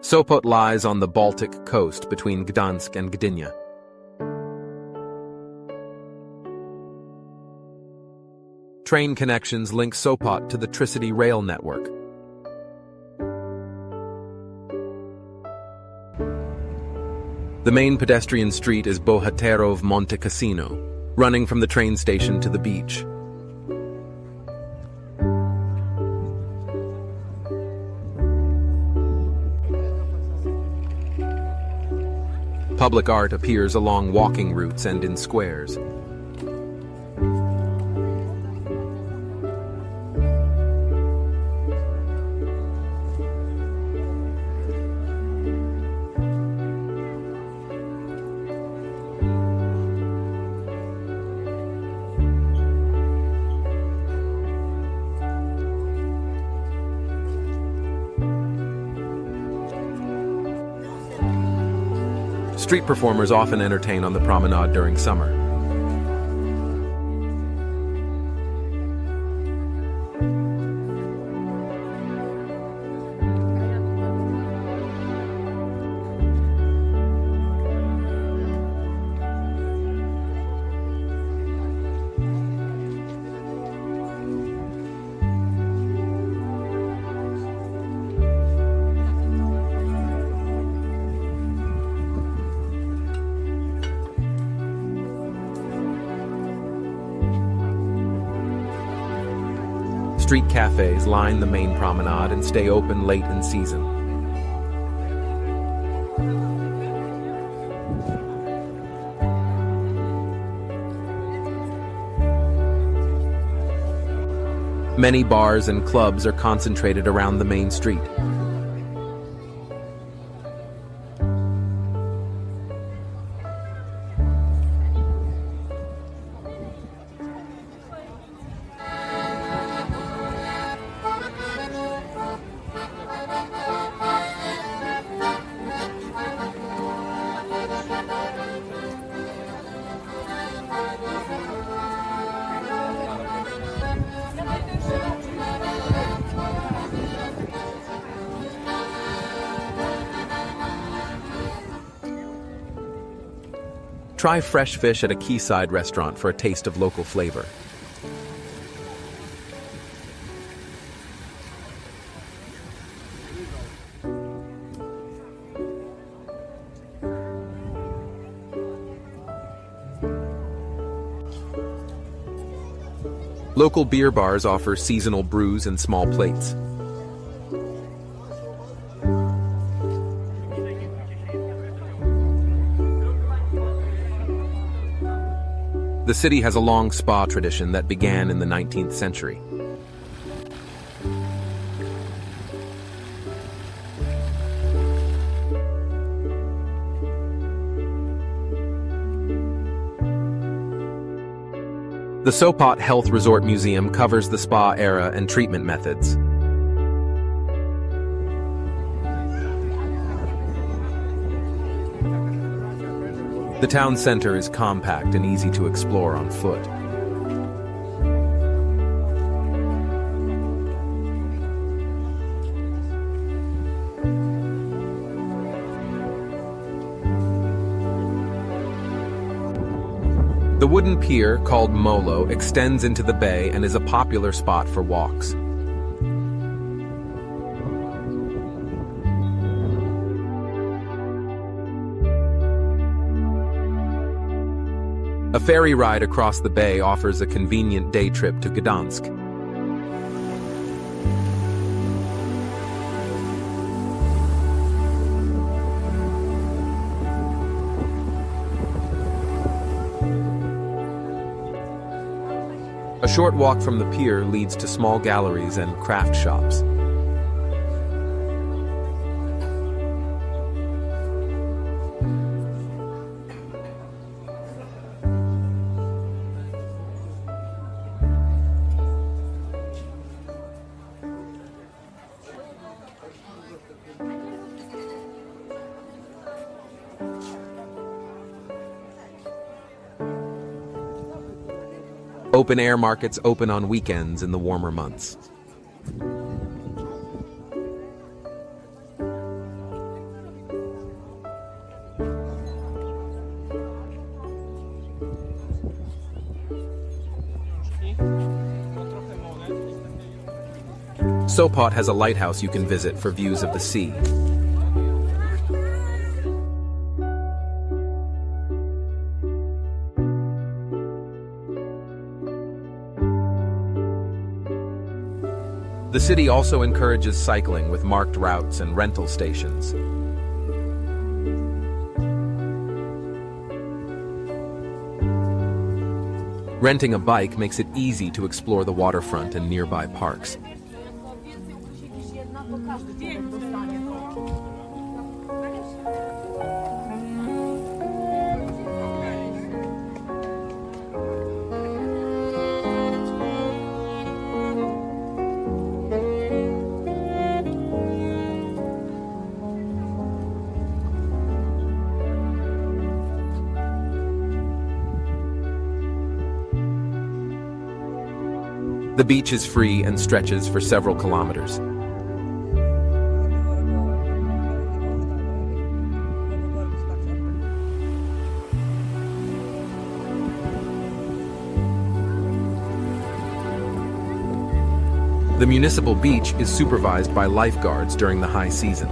Sopot lies on the Baltic coast between Gdańsk and Gdynia. Train connections link Sopot to the Tricity rail network. The main pedestrian street is Bohaterów Monte Cassino, running from the train station to the beach. Public art appears along walking routes and in squares. Street performers often entertain on the promenade during summer. Street cafes line the main promenade and stay open late in season. Many bars and clubs are concentrated around the main street. Try fresh fish at a quayside restaurant for a taste of local flavor. Local beer bars offer seasonal brews and small plates. The city has a long spa tradition that began in the 19th century. The Sopot Health Resort Museum covers the spa era and treatment methods. The town center is compact and easy to explore on foot. The wooden pier, called Molo, extends into the bay and is a popular spot for walks. A ferry ride across the bay offers a convenient day trip to Gdańsk. A short walk from the pier leads to small galleries and craft shops. Open-air markets open on weekends in the warmer months. Sopot has a lighthouse you can visit for views of the sea. The city also encourages cycling with marked routes and rental stations. Renting a bike makes it easy to explore the waterfront and nearby parks. The beach is free and stretches for several kilometers. The municipal beach is supervised by lifeguards during the high season.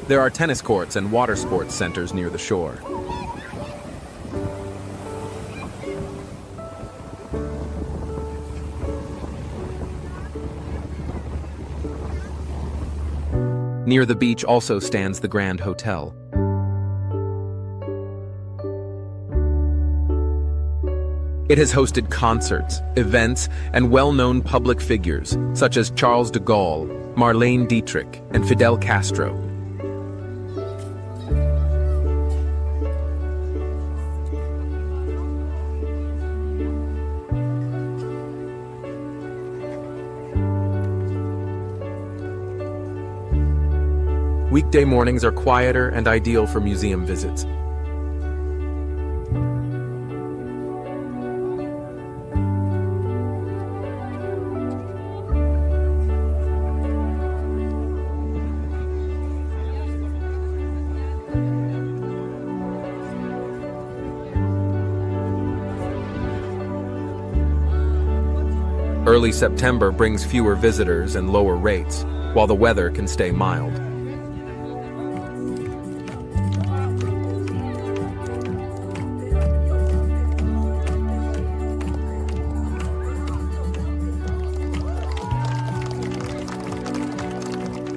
There are tennis courts and water sports centers near the shore. Near the beach also stands the Grand Hotel. It has hosted concerts, events, and well-known public figures such as Charles de Gaulle, Marlene Dietrich, and Fidel Castro. Weekday mornings are quieter and ideal for museum visits. Early September brings fewer visitors and lower rates, while the weather can stay mild.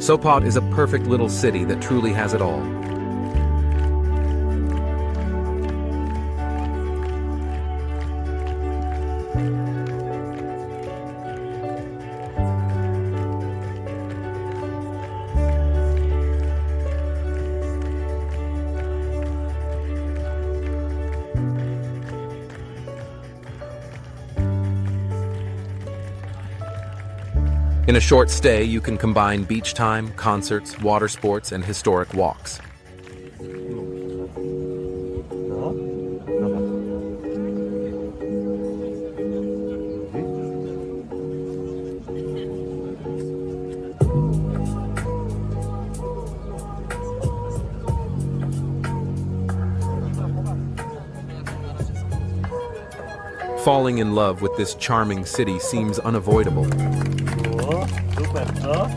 Sopot is a perfect little city that truly has it all. In a short stay, you can combine beach time, concerts, water sports, and historic walks. Falling in love with this charming city seems unavoidable. Super, co?